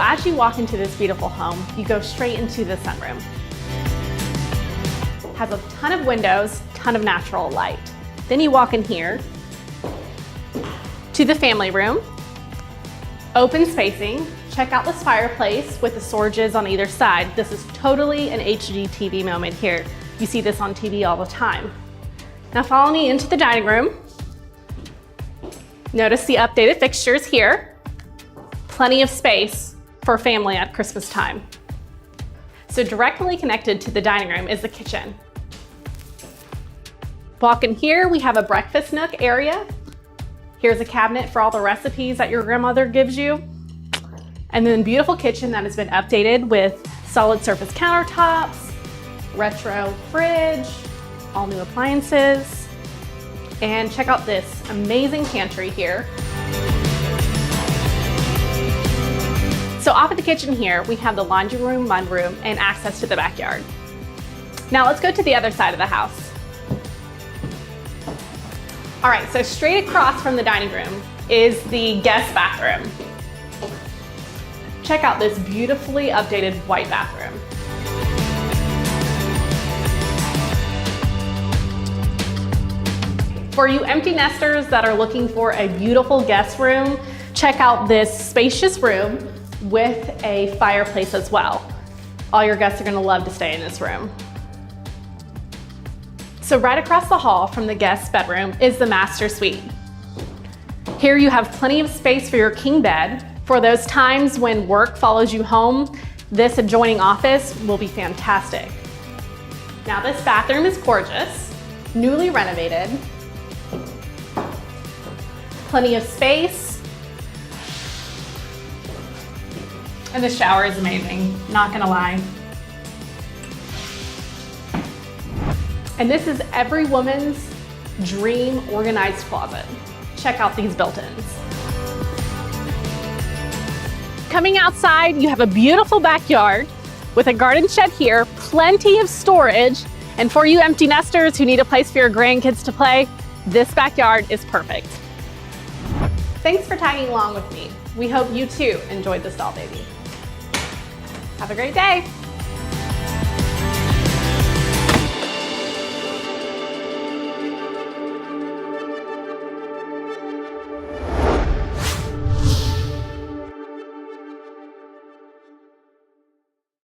as you walk into this beautiful home, you go straight into the sunroom. Has a ton of windows, ton of natural light. Then you walk in here to the family room. Open spacing. Check out this fireplace with the storages on either side. This is totally an HGTV moment here. You see this on TV all the time. Now follow me into the dining room. Notice the updated fixtures here. Plenty of space for family at Christmas time. So directly connected to the dining room is the kitchen. Walk in here, we have a breakfast nook area. Here's a cabinet for all the recipes that your grandmother gives you. And then beautiful kitchen that has been updated with solid surface countertops, retro fridge, all new appliances. And check out this amazing pantry here. So off at the kitchen here, we have the laundry room, mudroom, and access to the backyard. Now let's go to the other side of the house. All right, so straight across from the dining room is the guest bathroom. Check out this beautifully updated white bathroom. For you empty nesters that are looking for a beautiful guest room, check out this spacious room with a fireplace as well. All your guests are gonna love to stay in this room. So right across the hall from the guest bedroom is the master suite. Here you have plenty of space for your king bed. For those times when work follows you home, this adjoining office will be fantastic. Now this bathroom is gorgeous, newly renovated, plenty of space, and the shower is amazing, not gonna lie. And this is every woman's dream organized closet. Check out these built-ins. Coming outside, you have a beautiful backyard with a garden shed here, plenty of storage, and for you empty nesters who need a place for your grandkids to play, this backyard is perfect. Thanks for tagging along with me. We hope you too enjoyed this doll baby. Have a great day.